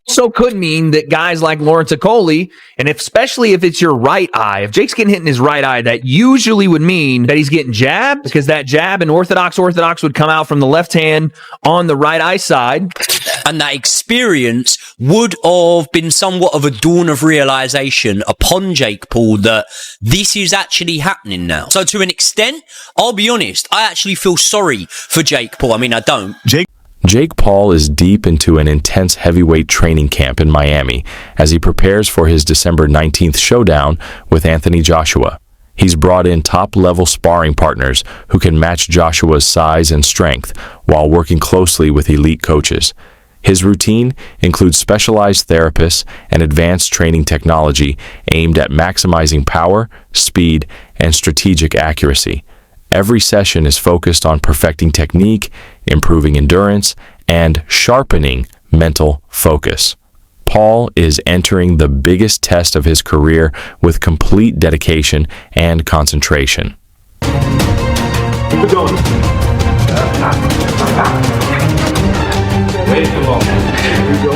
So could mean that guys like Lawrence Okoli, and especially if it's your right eye, if Jake's getting hit in his right eye, that usually would mean that he's getting jabbed, because that jab in orthodox would come out from the left hand on the right eye side. And that experience would have been somewhat of a dawn of realization upon Jake Paul that this is actually happening now. So to an extent, I'll be honest, I actually feel sorry for Jake Paul. I mean, I don't. Jake Paul is deep into an intense heavyweight training camp in Miami as he prepares for his December 19th showdown with Anthony Joshua. He's brought in top-level sparring partners who can match Joshua's size and strength while working closely with elite coaches. His routine includes specialized therapists and advanced training technology aimed at maximizing power, speed, and strategic accuracy. Every session is focused on perfecting technique, improving endurance, and sharpening mental focus. Paul is entering the biggest test of his career with complete dedication and concentration. Keep it going. Way too long. Here we go.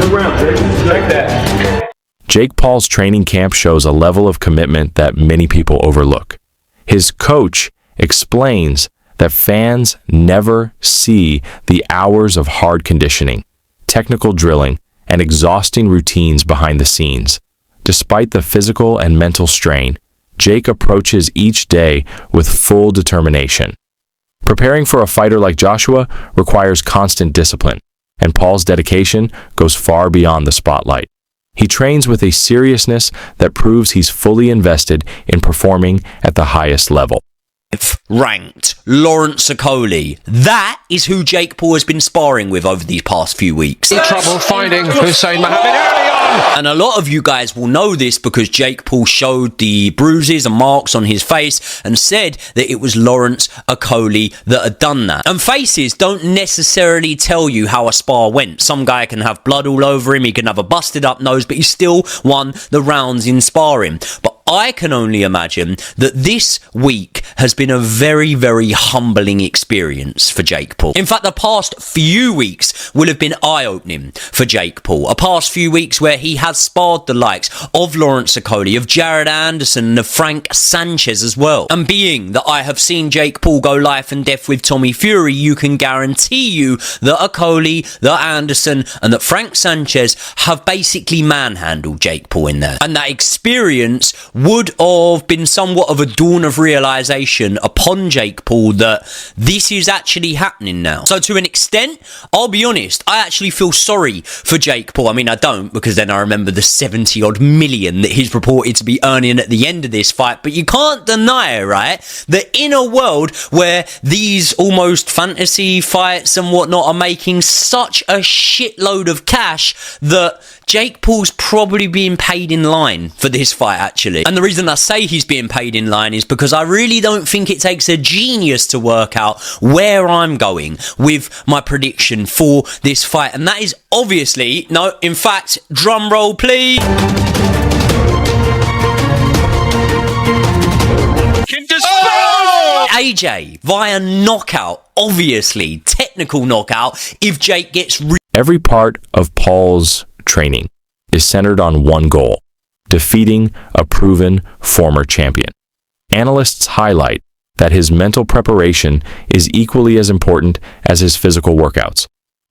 Good round, Jake. Like that. Jake Paul's training camp shows a level of commitment that many people overlook. His coach explains that fans never see the hours of hard conditioning, technical drilling, and exhausting routines behind the scenes. Despite the physical and mental strain, Jake approaches each day with full determination. Preparing for a fighter like Joshua requires constant discipline, and Paul's dedication goes far beyond the spotlight. He trains with a seriousness that proves he's fully invested in performing at the highest level. Ranked Lawrence Okoli. That is who Jake Paul has been sparring with over these past few weeks. Trouble finding Hussein Mohammed early on. And a lot of you guys will know this because Jake Paul showed the bruises and marks on his face and said that it was Lawrence Okoli that had done that. And faces don't necessarily tell you how a spar went. Some guy can have blood all over him, he can have a busted up nose, but he still won the rounds in sparring. But I can only imagine that this week has been a very, very humbling experience for Jake Paul. In fact, the past few weeks will have been eye-opening for Jake Paul. A past few weeks where he has sparred the likes of Lawrence Okoli, of Jared Anderson, and of Frank Sanchez as well. And being that I have seen Jake Paul go life and death with Tommy Fury, you can guarantee you that Okoli, that Anderson, and that Frank Sanchez have basically manhandled Jake Paul in there. And that experience would have been somewhat of a dawn of realization upon Jake Paul that this is actually happening now. So to an extent, I'll be honest, I actually feel sorry for Jake Paul. I mean, I don't, because then I remember the 70 odd million that he's reported to be earning at the end of this fight. But you can't deny, right, that in a world where these almost fantasy fights and whatnot are making such a shitload of cash, that Jake Paul's probably being paid in line for this fight, actually. And the reason I say he's being paid in line is because I really don't think it takes a genius to work out where I'm going with my prediction for this fight. And that is obviously, no, in fact, drum roll, please. AJ via knockout, obviously, technical knockout, if Jake gets... Every part of Paul's training is centered on one goal: defeating a proven former champion. Analysts highlight that his mental preparation is equally as important as his physical workouts.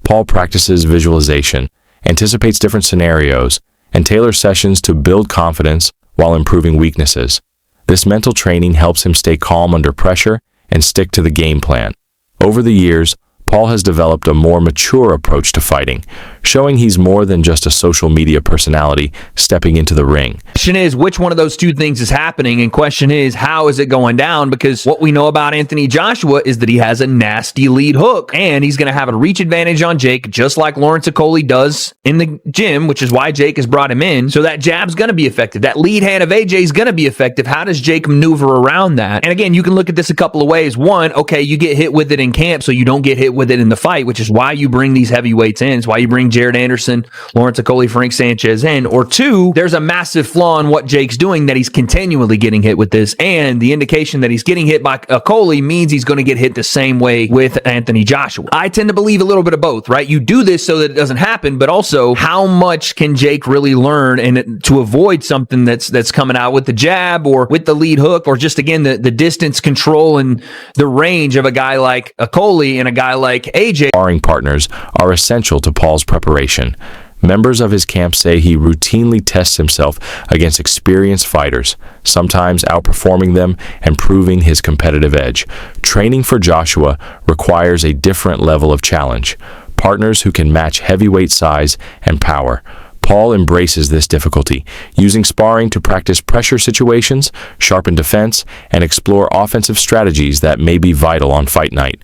Paul practices visualization, anticipates different scenarios, and tailors sessions to build confidence while improving weaknesses. This mental training helps him stay calm under pressure and stick to the game plan. Over the years, Paul has developed a more mature approach to fighting, showing he's more than just a social media personality stepping into the ring. Question is, which one of those two things is happening? And question is, how is it going down? Because what we know about Anthony Joshua is that he has a nasty lead hook, and he's going to have a reach advantage on Jake, just like Lawrence Okoli does in the gym, which is why Jake has brought him in. So that jab's going to be effective. That lead hand of AJ is going to be effective. How does Jake maneuver around that? And again, you can look at this a couple of ways. One, okay, you get hit with it in camp, so you don't get hit with it in the fight, which is why you bring these heavyweights in. It's why you bring Jared Anderson, Lawrence Okoli, Frank Sanchez in. Or two, there's a massive flaw in what Jake's doing, that he's continually getting hit with this. And the indication that he's getting hit by Okoli means he's going to get hit the same way with Anthony Joshua. I tend to believe a little bit of both, right? You do this so that it doesn't happen, but also how much can Jake really learn and to avoid something that's coming out with the jab or with the lead hook, or just, again, the distance control and the range of a guy like Okoli and a guy like AJ. Sparring partners are essential to Paul's preparation. Members of his camp say he routinely tests himself against experienced fighters, sometimes outperforming them and proving his competitive edge. Training for Joshua requires a different level of challenge. Partners who can match heavyweight size and power. Paul embraces this difficulty, using sparring to practice pressure situations, sharpen defense, and explore offensive strategies that may be vital on fight night.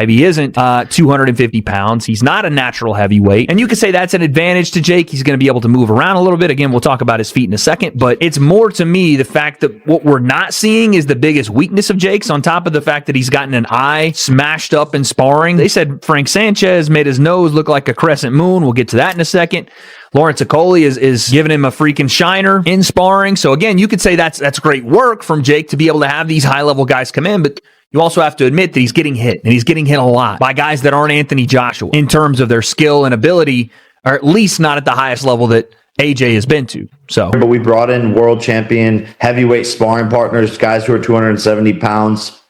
He isn't 250 pounds. He's not a natural heavyweight. And you could say that's an advantage to Jake. He's going to be able to move around a little bit. Again, we'll talk about his feet in a second. But it's more, to me, the fact that what we're not seeing is the biggest weakness of Jake's, on top of the fact that he's gotten an eye smashed up in sparring. They said Frank Sanchez made his nose look like a crescent moon. We'll get to that in a second. Lawrence Okoli is giving him a freaking shiner in sparring. So again, you could say that's great work from Jake to be able to have these high-level guys come in, but you also have to admit that he's getting hit, and he's getting hit a lot by guys that aren't Anthony Joshua in terms of their skill and ability, or at least not at the highest level that AJ has been to. So, but we brought in world champion heavyweight sparring partners, guys who are 270 pounds,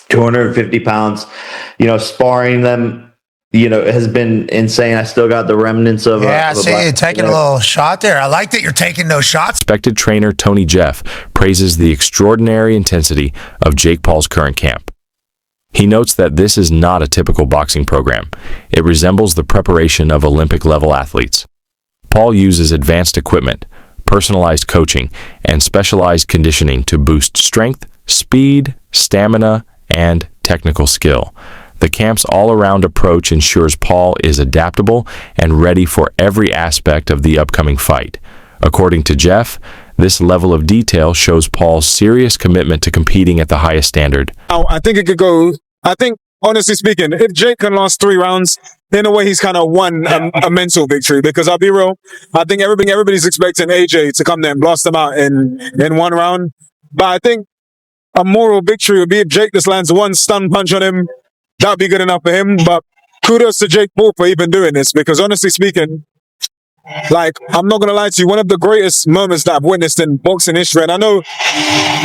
250 pounds, sparring them, it has been insane. I still got the remnants of I see you taking a little shot there. I like that you're taking those shots. Respected trainer Tony Jeff praises the extraordinary intensity of Jake Paul's current camp. He notes that this is not a typical boxing program. It resembles the preparation of Olympic-level athletes. Paul uses advanced equipment, personalized coaching, and specialized conditioning to boost strength, speed, stamina, and technical skill. The camp's all-around approach ensures Paul is adaptable and ready for every aspect of the upcoming fight. According to Jeff, this level of detail shows Paul's serious commitment to competing at the highest standard. I think it could go, honestly speaking, if Jake can last 3 rounds, in a way he's kind of won a mental victory, because I'll be real, I think everybody's expecting AJ to come there and blast them out in 1 round. But I think a moral victory would be if Jake just lands one stun punch on him. That'd be good enough for him, but kudos to Jake Paul for even doing this, because honestly speaking, I'm not going to lie to you, one of the greatest moments that I've witnessed in boxing history, and I know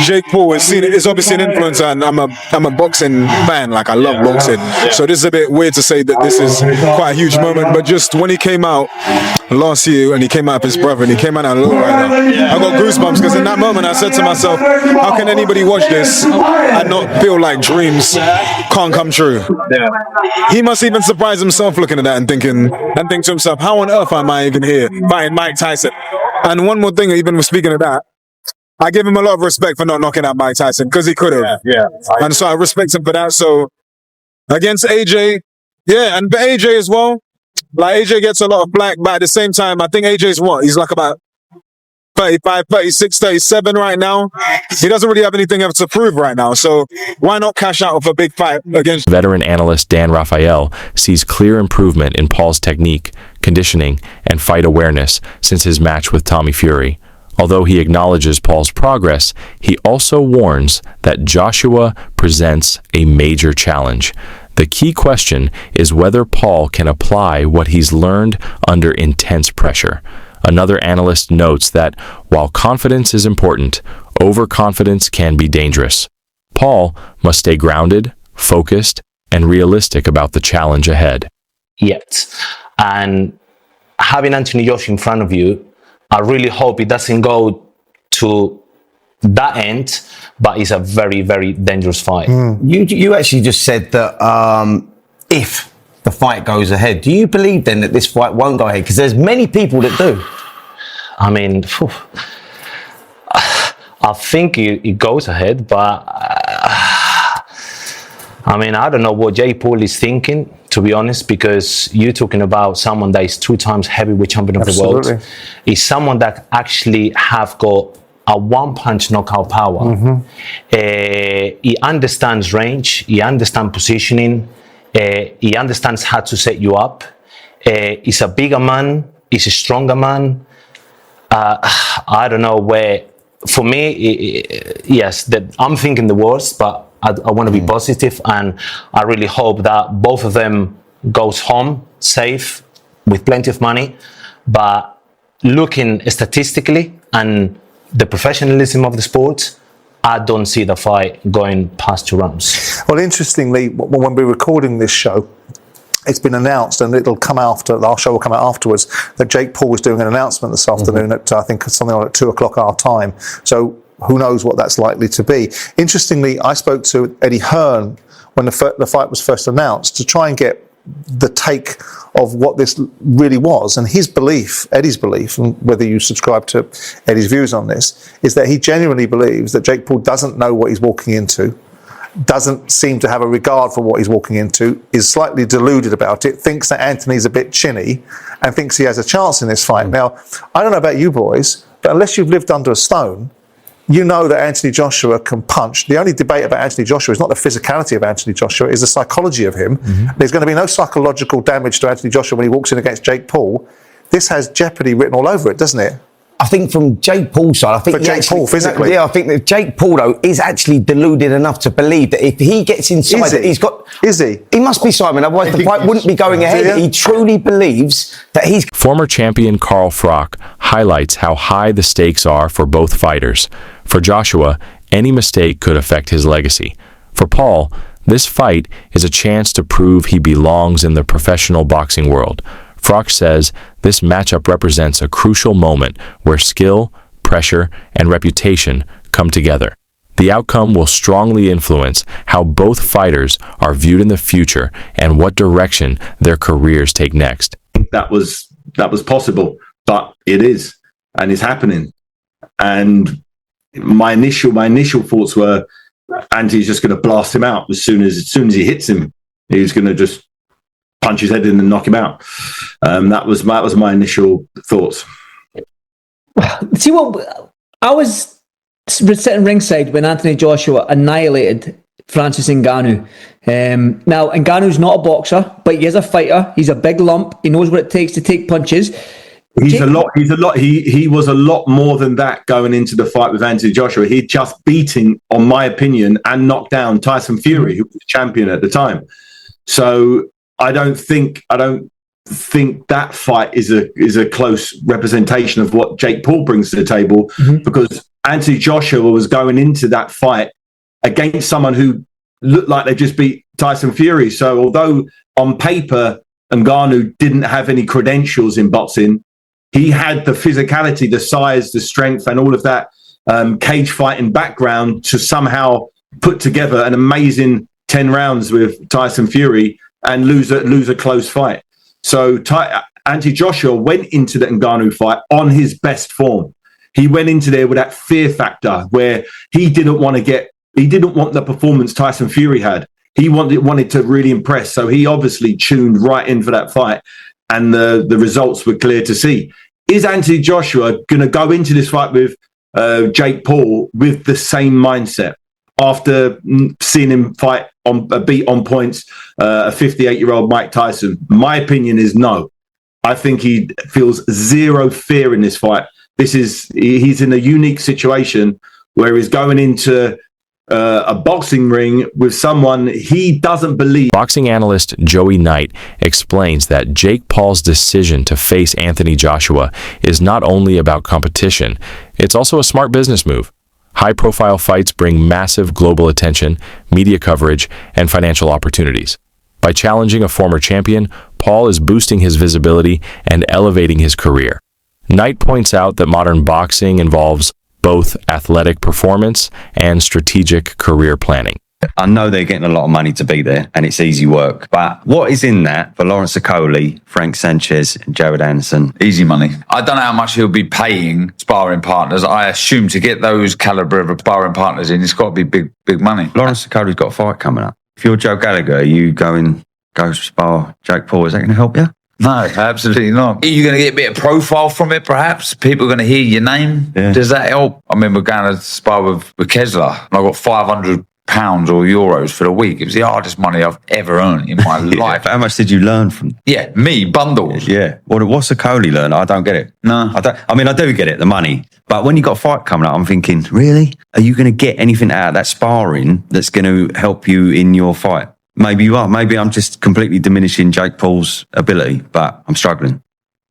Jake Paul is obviously an influencer, and I'm a boxing fan, I love boxing, so this is a bit weird to say that this is quite a huge moment, but just when he came out last year, and he came out with his brother, and he came out and looked right now, I got goosebumps, because in that moment I said to myself, how can anybody watch this and not feel like dreams can't come true? He must even surprise himself looking at that and think to himself, how on earth am I even here fighting Mike Tyson? And one more thing, even speaking of that, I give him a lot of respect for not knocking out Mike Tyson, because he could have. And so I respect him for that. So against AJ, and for AJ as well, AJ gets a lot of flack, but at the same time, I think AJ's he's about 35, 36, 37 right now. He doesn't really have anything else to prove right now, so why not cash out with a big fight against... Veteran analyst Dan Rafael sees clear improvement in Paul's technique, conditioning, and fight awareness since his match with Tommy Fury. Although he acknowledges Paul's progress, he also warns that Joshua presents a major challenge. The key question is whether Paul can apply what he's learned under intense pressure. Another analyst notes that while confidence is important, overconfidence can be dangerous. Paul must stay grounded, focused, and realistic about the challenge ahead. And having Anthony Joshua in front of you, I really hope it doesn't go to that end, but it's a very, very dangerous fight. You actually just said that if the fight goes ahead, do you believe then that this fight won't go ahead? Because there's many people that do. I mean, I think it goes ahead, but I don't know what Jake Paul is thinking, to be honest, because you're talking about someone that is 2 times heavyweight champion of the world. Is someone that actually have got a one-punch knockout power. He understands range, he understands positioning, He understands how to set you up. He's a bigger man. He's a stronger man. I don't know where. For me, yes, I'm thinking the worst, but I want to be positive, and I really hope that both of them goes home safe with plenty of money. But looking statistically and the professionalism of the sport, I don't see the fight going past 2 rounds. Well, interestingly, when we're recording this show, it's been announced, and it'll come after, our show will come out afterwards, that Jake Paul is doing an announcement this afternoon at, I think, something like 2 o'clock our time. So who knows what that's likely to be. Interestingly, I spoke to Eddie Hearn when the fight was first announced to try and get the take of what this really was. And his belief, Eddie's belief, and whether you subscribe to Eddie's views on this, is that he genuinely believes that Jake Paul doesn't know what he's walking into, doesn't seem to have a regard for what he's walking into, is slightly deluded about it, thinks that Anthony's a bit chinny, and thinks he has a chance in this fight. Now, I don't know about you boys, but unless you've lived under a stone, you know that Anthony Joshua can punch. The only debate about Anthony Joshua is not the physicality of Anthony Joshua, it's the psychology of him. There's going to be no psychological damage to Anthony Joshua when he walks in against Jake Paul. This has jeopardy written all over it, doesn't it? I think from Jake Paul's side, I think Paul physically. Yeah, I think that Jake Paul though is actually deluded enough to believe that if he gets inside, that he's got. Is he? He must be, Simon. Otherwise, the fight wouldn't be going ahead. He truly believes that he's. Former champion Carl Froch highlights how high the stakes are for both fighters. For Joshua, any mistake could affect his legacy. For Paul, this fight is a chance to prove he belongs in the professional boxing world. Froch says this matchup represents a crucial moment where skill, pressure, and reputation come together. The outcome will strongly influence how both fighters are viewed in the future and what direction their careers take next. That was possible, but it is, and it's happening. And my initial thoughts were, Anthony's just going to blast him out as soon as he hits him. He's going to just punch his head in and knock him out. That was my initial thoughts. See what I was sitting ringside when Anthony Joshua annihilated Francis Ngannou. Now Ngannou's not a boxer, but he is a fighter. He's a big lump. He knows what it takes to take punches. He was a lot more than that going into the fight with Anthony Joshua. He'd just beaten, on my opinion, and knocked down Tyson Fury, who was champion at the time. So I don't think that fight is a close representation of what Jake Paul brings to the table, because Anthony Joshua was going into that fight against someone who looked like they just beat Tyson Fury. So although on paper Ngannou didn't have any credentials in boxing, he had the physicality, the size, the strength, and all of that cage fighting background to somehow put together an amazing 10 rounds with Tyson Fury and lose a close fight. So Anthony Joshua went into the Ngannou fight on his best form. He went into there with that fear factor where he didn't want the performance Tyson Fury had. He wanted to really impress. So he obviously tuned right in for that fight, and the results were clear to see. Is Anthony Joshua going to go into this fight with Jake Paul with the same mindset after seeing him beat on points a 58-year-old Mike Tyson? My opinion is no. I think he feels zero fear in this fight. He's in a unique situation where he's going into a boxing ring with someone he doesn't believe. Boxing analyst Joey Knight explains that Jake Paul's decision to face Anthony Joshua is not only about competition, it's also a smart business move. High-profile fights bring massive global attention, media coverage, and financial opportunities. By challenging a former champion, Paul is boosting his visibility and elevating his career. Knight points out that modern boxing involves both athletic performance and strategic career planning. I know they're getting a lot of money to be there, and it's easy work. But what is in that for Lawrence Okoli, Frank Sanchez, and Jared Anderson? Easy money. I don't know how much he'll be paying sparring partners. I assume to get those caliber of sparring partners in, it's got to be big money. Lawrence Okoli's got a fight coming up. If you're Joe Gallagher, you go spar Jake Paul. Is that going to help you? No, absolutely not. Are you going to get a bit of profile from it, perhaps? People are going to hear your name? Yeah. Does that help? I mean, we're going to spar with Kessler, and I've got 500 pounds or euros for the week. It was the hardest money I've ever earned in my life. How much did you learn from? Yeah, me, bundles. Yeah. What's Okoli learn? I don't get it. No. I mean, I do get it, the money. But when you got a fight coming up, I'm thinking, really? Are you going to get anything out of that sparring that's going to help you in your fight? Maybe you are. Maybe I'm just completely diminishing Jake Paul's ability, but I'm struggling.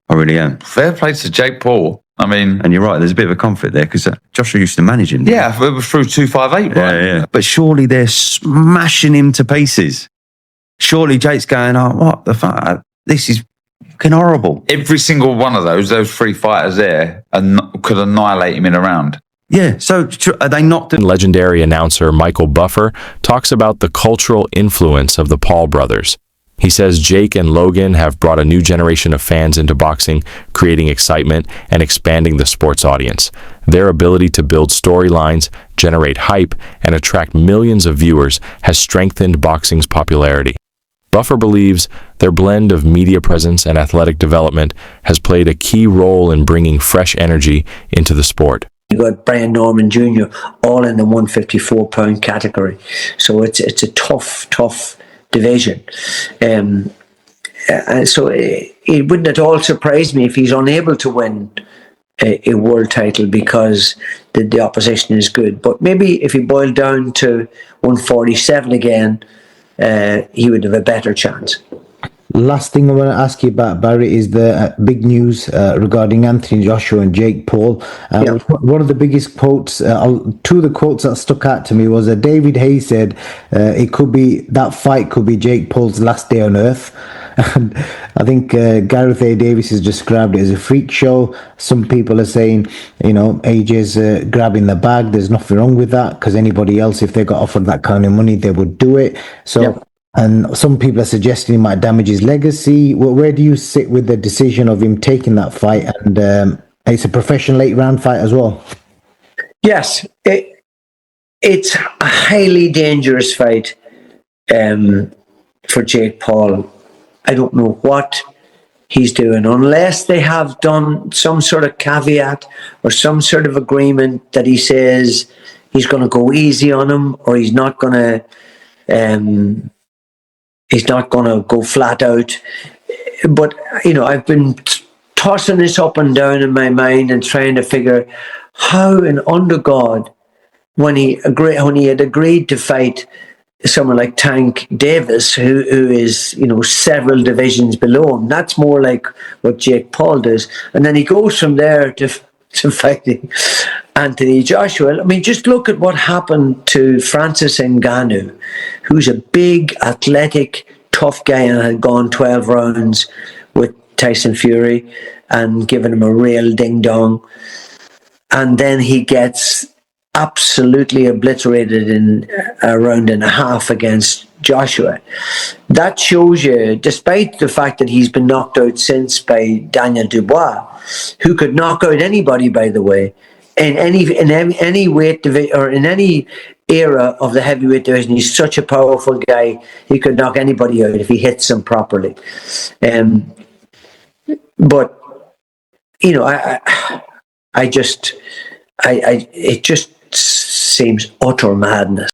I really am. Fair play to Jake Paul. I mean... And you're right, there's a bit of a conflict there because Joshua used to manage him. Yeah, it was through 258, right? Yeah. But surely they're smashing him to pieces. Surely Jake's going, oh, what the fuck? This is fucking horrible. Every single one of those 3 fighters there could annihilate him in a round. Yeah, so are they not... Legendary announcer Michael Buffer talks about the cultural influence of the Paul brothers. He says Jake and Logan have brought a new generation of fans into boxing, creating excitement and expanding the sport's audience. Their ability to build storylines, generate hype, and attract millions of viewers has strengthened boxing's popularity. Buffer believes their blend of media presence and athletic development has played a key role in bringing fresh energy into the sport. You got Brian Norman Jr. all in the 154-pound category, so it's a tough division. And so it wouldn't at all surprise me if he's unable to win a world title because the opposition is good. But maybe if he boiled down to 147 again, he would have a better chance. Last thing I want to ask you about, Barry, is the big news regarding Anthony Joshua and Jake Paul. One of the biggest quotes, two of the quotes that stuck out to me was David Hayes said, that fight could be Jake Paul's last day on earth. And I think Gareth A. Davis has described it as a freak show. Some people are saying, AJ's grabbing the bag. There's nothing wrong with that because anybody else, if they got offered that kind of money, they would do it. So. And some people are suggesting he might damage his legacy. Where do you sit with the decision of him taking that fight? And it's a professional 8-round fight as well. Yes, it's a highly dangerous fight for Jake Paul. I don't know what he's doing unless they have done some sort of caveat or some sort of agreement that he says he's going to go easy on him or he's not going to... He's not going to go flat out. But, I've been tossing this up and down in my mind and trying to figure how and under God, when he had agreed to fight someone like Tank Davis, who is, several divisions below him, that's more like what Jake Paul does. And then he goes from there to fighting Anthony Joshua. I mean, just look at what happened to Francis Ngannou, who's a big, athletic, tough guy and had gone 12 rounds with Tyson Fury and given him a real ding-dong. And then he gets absolutely obliterated in a round and a half against Joshua. That shows you, despite the fact that he's been knocked out since by Daniel Dubois, who could knock out anybody, by the way, in any weight division or in any era of the heavyweight division. He's such a powerful guy; he could knock anybody out if he hits them properly. But it just seems utter madness.